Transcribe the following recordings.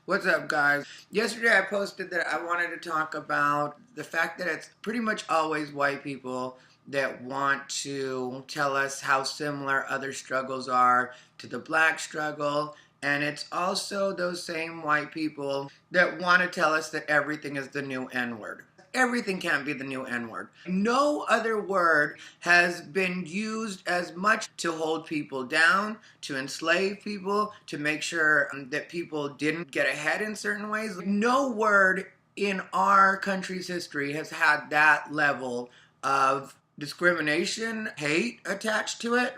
What's up, guys? Yesterday I posted that I wanted to talk about the fact that it's pretty much always white people that want to tell us how similar other struggles are to the black struggle. And it's also those same white people that want to tell us that everything is the new N-word. Everything can't be the new N-word. No other word has been used as much to hold people down, to enslave people, to make sure that people didn't get ahead in certain ways. No word in our country's history has had that level of discrimination, hate attached to it.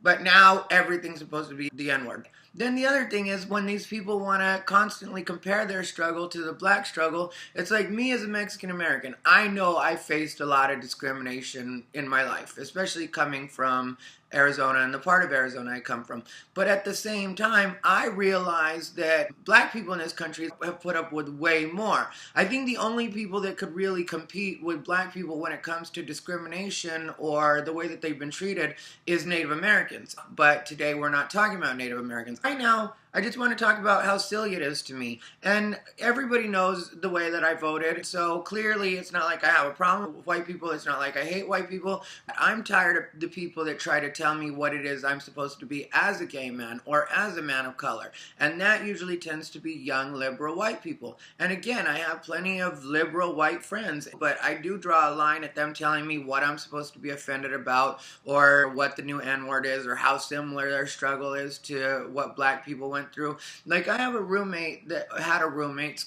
But now everything's supposed to be the N-word. Then the other thing is when these people want to constantly compare their struggle to the black struggle, it's like me as a Mexican American. I know I faced a lot of discrimination in my life, especially coming from Arizona and the part of Arizona I come from. But at the same time, I realize that black people in this country have put up with way more. I think the only people that could really compete with black people when it comes to discrimination or the way that they've been treated is Native Americans. But today we're not talking about Native Americans. Right now, I just want to talk about how silly it is to me. And everybody knows the way that I voted, so clearly it's not like I have a problem with white people. It's not like I hate white people. I'm tired of the people that try to tell me what it is I'm supposed to be as a gay man or as a man of color. And that usually tends to be young liberal white people. And again, I have plenty of liberal white friends, but I do draw a line at them telling me what I'm supposed to be offended about or what the new N-word is or how similar their struggle is to what black people went through. Like, I have a roommate that had a roommate,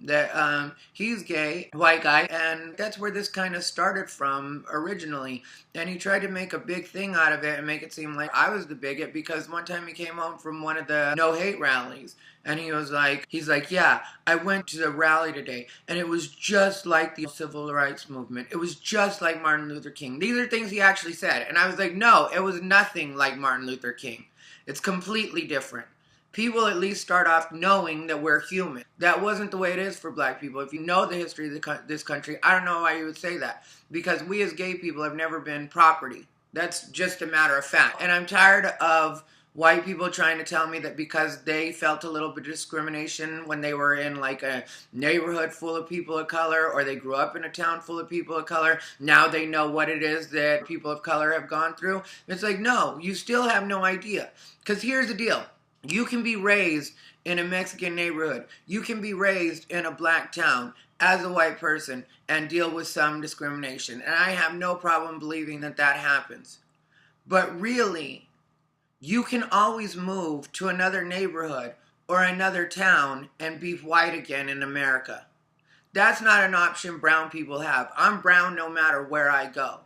that he's gay, white guy, and that's where this kind of started from originally. And he tried to make a big thing out of it and make it seem like I was the bigot because one time he came home from one of the no hate rallies. And he's like, yeah, I went to the rally today, and it was just like the civil rights movement. It was just like Martin Luther King. These are things he actually said. And I was like, no, it was nothing like Martin Luther King. It's completely different. People at least start off knowing that we're human. That wasn't the way it is for black people. If you know the history of this country, I don't know why you would say that. Because we as gay people have never been property. That's just a matter of fact. And I'm tired of white people trying to tell me that because they felt a little bit of discrimination when they were in like a neighborhood full of people of color or they grew up in a town full of people of color, now they know what it is that people of color have gone through. It's like, no, you still have no idea. Because here's the deal. You can be raised in a Mexican neighborhood. You can be raised in a black town as a white person and deal with some discrimination. And I have no problem believing that that happens. But really, you can always move to another neighborhood or another town and be white again in America. That's not an option brown people have. I'm brown no matter where I go.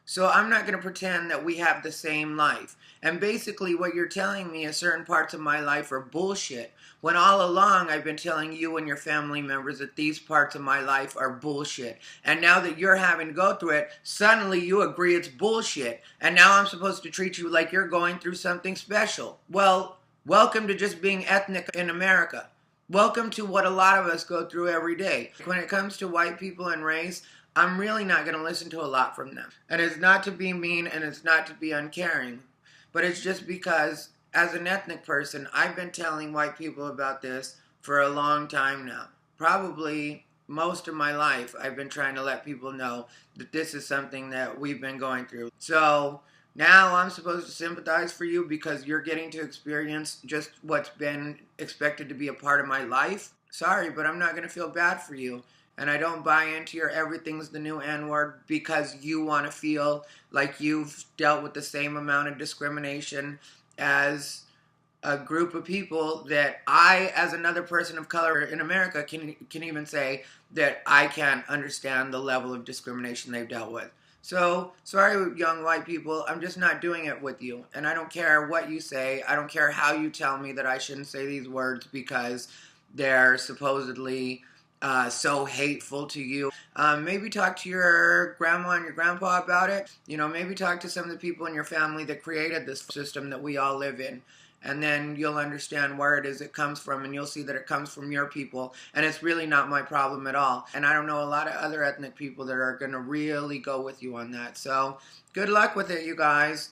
So I'm not going to pretend that we have the same life. And basically what you're telling me is certain parts of my life are bullshit, when all along I've been telling you and your family members that these parts of my life are bullshit. And now that you're having to go through it, suddenly you agree it's bullshit. And now I'm supposed to treat you like you're going through something special. Well, welcome to just being ethnic in America. Welcome to what a lot of us go through every day. When it comes to white people and race, I'm really not going to listen to a lot from them. And it's not to be mean and it's not to be uncaring, but it's just because as an ethnic person, I've been telling white people about this for a long time now. Probably most of my life, I've been trying to let people know that this is something that we've been going through. So now I'm supposed to sympathize for you because you're getting to experience just what's been expected to be a part of my life. Sorry, but I'm not going to feel bad for you. And I don't buy into your everything's the new N-word because you want to feel like you've dealt with the same amount of discrimination as a group of people that I, as another person of color in America, can even say that I can't understand the level of discrimination they've dealt with. So, sorry, young white people, I'm just not doing it with you. And I don't care what you say. I don't care how you tell me that I shouldn't say these words because they're supposedly so hateful to you. Maybe talk to your grandma and your grandpa about it. You know, maybe talk to some of the people in your family that created this system that we all live in. And then you'll understand where it is it comes from, and you'll see that it comes from your people. And it's really not my problem at all. And I don't know a lot of other ethnic people that are going to really go with you on that. So good luck with it, you guys.